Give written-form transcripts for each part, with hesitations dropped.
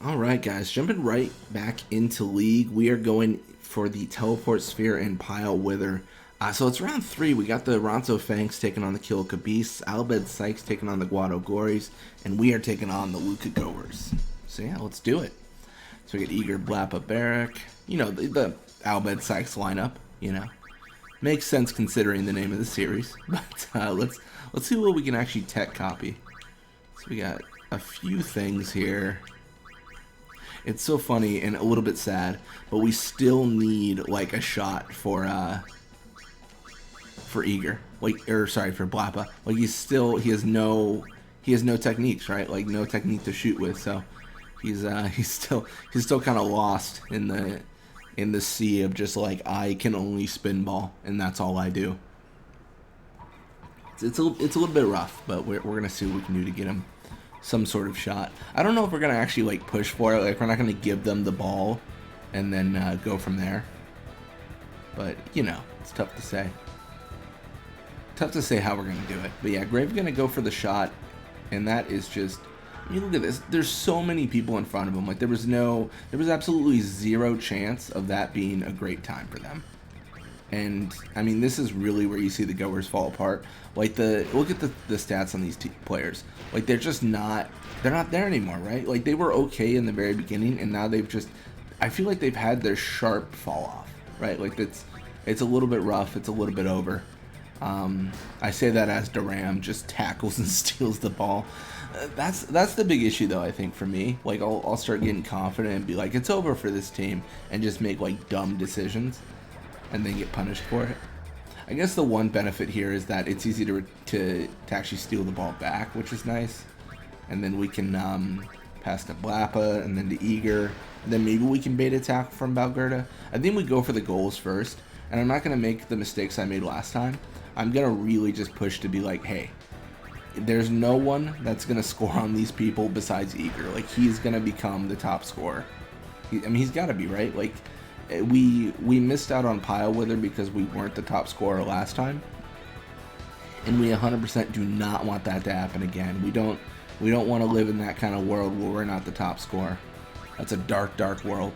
All right, guys, jumping right back into League. We are going for the Teleport Sphere and Pile Wither. So it's round 3. We got the Ronto Fangs taking on the Kilika Beasts, Bhed Psyches taking on the Luca Goers, and we are taking on the Luca Goers. So yeah, let's do it. So we get Eager, Blappa, Barrack. You know, the Bhed Psyches lineup, you know. Makes sense considering the name of the series. But let's see what we can actually tech copy. So we got a few things here. It's so funny and a little bit sad, but we still need like a shot for Eager, like, or sorry, for Blappa. Like he has no techniques, right? Like no technique to shoot with, so he's still kind of lost in the sea of just like, I can only spin ball and that's all I do. It's a little bit rough, but we're gonna see what we can do to get him some sort of shot. I don't know if we're gonna actually like push for it. Like we're not gonna give them the ball and then go from there. But you know, it's tough to say. Tough to say how we're gonna do it. But yeah, Grave's gonna go for the shot, and that is just. You look at this. There's so many people in front of him. Like there was absolutely zero chance of that being a great time for them. And I mean, this is really where you see the Goers fall apart. Like look at the stats on these players. Like they're not there anymore, right? Like they were okay in the very beginning, and now I feel like they've had their sharp fall off, right? Like it's a little bit rough. It's a little bit over. I say that as Duram just tackles and steals the ball. That's the big issue though, I think, for me. Like I'll start getting confident and be like, it's over for this team, and just make like dumb decisions and then get punished for it. I guess the one benefit here is that it's easy to actually steal the ball back, which is nice. And then we can pass to Blappa and then to Eager. And then maybe we can bait attack from Balgerda. I think we go for the goals first. And I'm not going to make the mistakes I made last time. I'm going to really just push to be like, hey, there's no one that's going to score on these people besides Eager. Like, he's going to become the top scorer. I mean, he's got to be, right? Like, we missed out on Pile Wither because we weren't the top scorer last time. And we 100% do not want that to happen again. We don't want to live in that kind of world where we're not the top scorer. That's a dark, dark world.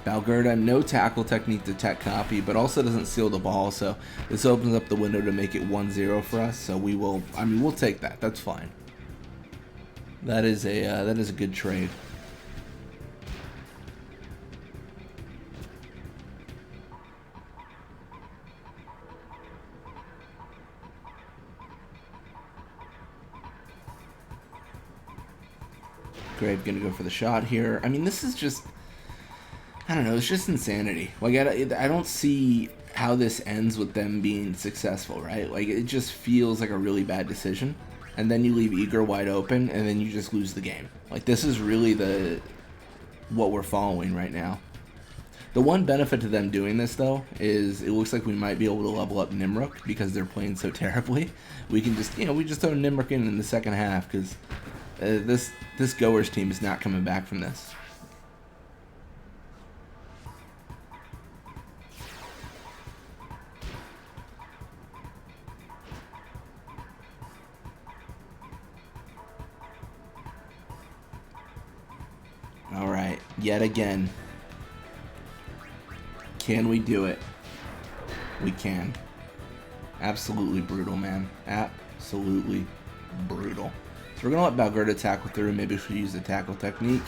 Balgerda, no tackle technique to tech copy, but also doesn't seal the ball, so this opens up the window to make it 1-0 for us, so we'll take that. That's fine. That is a good trade. Grave gonna go for the shot here. I mean, this is just, I don't know, it's just insanity. Like, I don't see how this ends with them being successful, right? Like, it just feels like a really bad decision. And then you leave Eager wide open, and then you just lose the game. Like, this is really what we're following right now. The one benefit to them doing this, though, is it looks like we might be able to level up Nimruk because they're playing so terribly. We can just, we just throw Nimruk in the second half because this Goers team is not coming back from this. All right, yet again. Can we do it? We can. Absolutely brutal, man. Absolutely brutal. So we're going to let Balgerda tackle through. Maybe she'll use the tackle technique.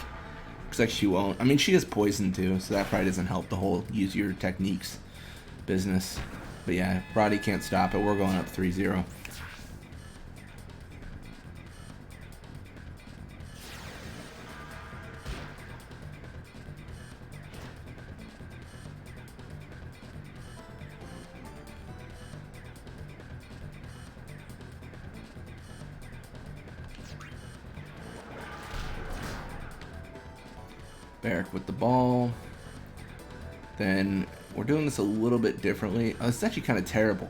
Looks like she won't. I mean, she has poison too, so that probably doesn't help the whole use your techniques business. But yeah, Roddy can't stop it. We're going up 3-0. Barrack with the ball. Then we're doing this a little bit differently. Oh, it's actually kind of terrible.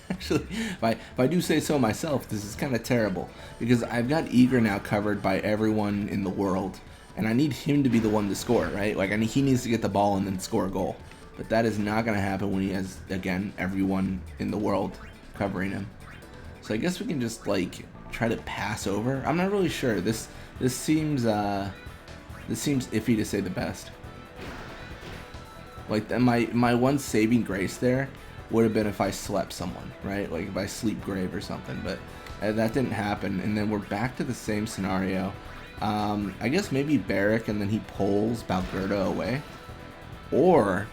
Actually, if I do say so myself, this is kind of terrible. Because I've got Eager now covered by everyone in the world. And I need him to be the one to score, right? Like, he needs to get the ball and then score a goal. But that is not going to happen when he has, again, everyone in the world covering him. So I guess we can just, like, try to pass over. I'm not really sure. This seems iffy to say the best. Like my one saving grace there would have been if I slept someone, right? Like if I sleep grave or something, but that didn't happen. And then we're back to the same scenario. I guess maybe Barrack and then he pulls Balgerda away, or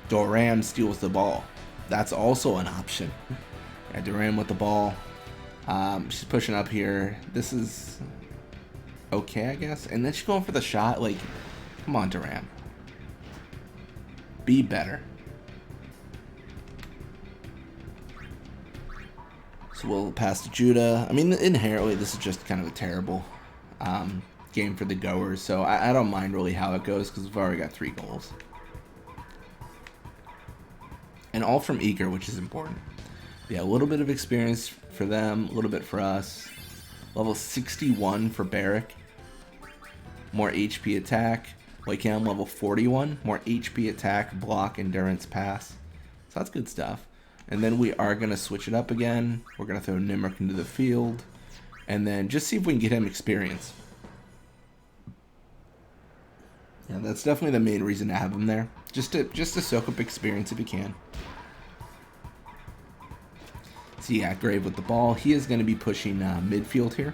Doran steals the ball. That's also an option. Yeah, Doran with the ball. She's pushing up here. This is okay, I guess. And then she's going for the shot. Like, come on, Doran. Be better. So we'll pass to Judah. I mean, inherently, this is just kind of a terrible game for the Goers. So I don't mind really how it goes because we've already got 3 goals. And all from Eager, which is important. Yeah, a little bit of experience for them, a little bit for us. Level 61 for Barrack. More HP attack. Wakeham level 41. More HP attack, block, endurance, pass. So that's good stuff. And then we are going to switch it up again. We're going to throw Nimrok into the field. And then just see if we can get him experience. Yeah, that's definitely the main reason to have him there. Just to soak up experience if you can. So yeah, Grave with the ball. He is going to be pushing midfield here.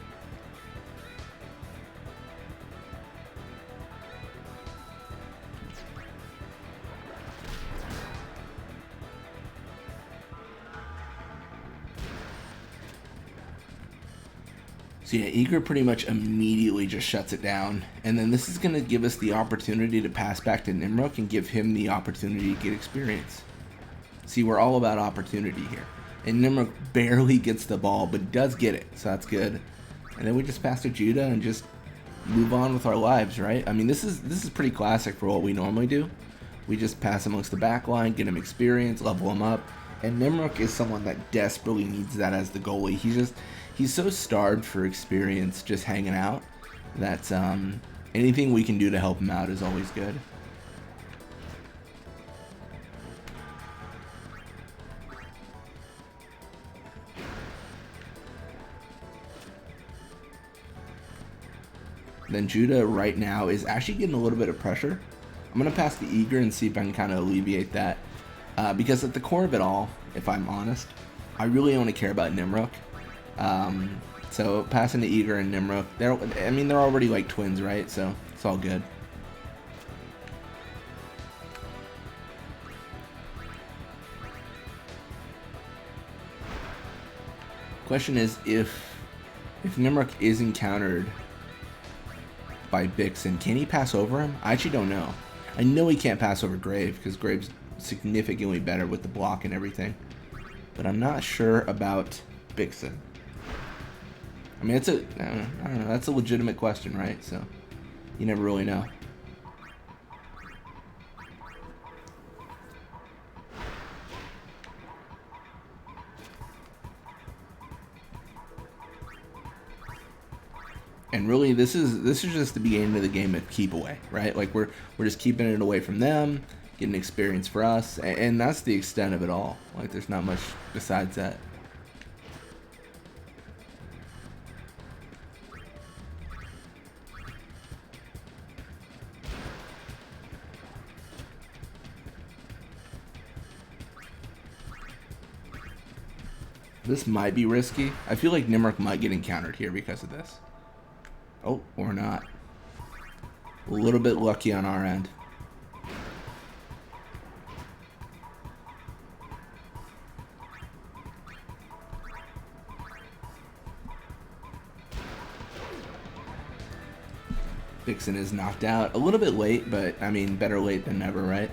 So yeah, Eager pretty much immediately just shuts it down. And then this is going to give us the opportunity to pass back to Nimrok and give him the opportunity to get experience. See, we're all about opportunity here. And Nimrok barely gets the ball, but does get it, so that's good. And then we just pass to Judah and just move on with our lives, right? I mean, this is pretty classic for what we normally do. We just pass amongst the back line, get him experience, level him up. And Nimrok is someone that desperately needs that as the goalie. He's so starved for experience just hanging out that anything we can do to help him out is always good. Then Judah right now is actually getting a little bit of pressure. I'm going to pass to Eager and see if I can kind of alleviate that. Because at the core of it all, if I'm honest, I really only care about Nimrok. So passing to Eager and Nimrok, they're already like twins, right? So it's all good. Question is, if Nimrok is encountered by Vixen, can he pass over him? I actually don't know. I know he can't pass over Grave because Grave's significantly better with the block and everything, but I'm not sure about Vixen. I mean, I don't know, that's a legitimate question, right? So you never really know. And really, this is just the beginning of the game of keep away, right? Like we're just keeping it away from them, getting experience for us, and that's the extent of it all. Like there's not much besides that. This might be risky. I feel like Nimrok might get encountered here because of this. Oh, or not. A little bit lucky on our end. Vixen is knocked out. A little bit late, but I mean, better late than never, right?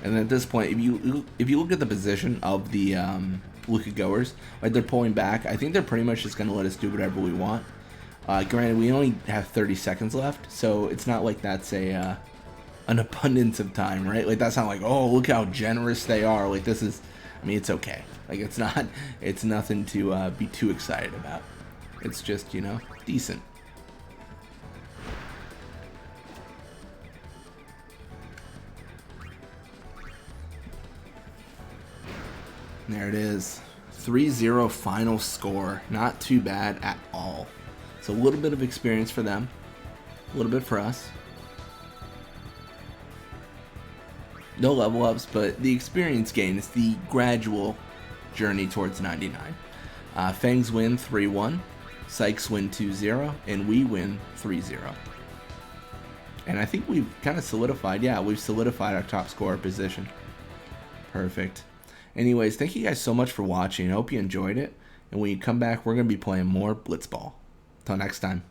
And at this point, if you look at the position of the Luca Goers, like they're pulling back, I think they're pretty much just going to let us do whatever we want. Granted, we only have 30 seconds left, so it's not like that's a an abundance of time, right? Like, that's not like, oh, look how generous they are. Like, this is, I mean, it's okay. Like, it's nothing to be too excited about. It's just, you know, decent. There it is. 3-0 final score. Not too bad at all. So a little bit of experience for them. A little bit for us. No level ups, but the experience gain is the gradual journey towards 99. Fangs win 3-1. Psyches win 2-0. And we win 3-0. And I think we've kind of solidified. Yeah, we've solidified our top scorer position. Perfect. Anyways, thank you guys so much for watching. I hope you enjoyed it. And when you come back, we're going to be playing more Blitzball. Until next time.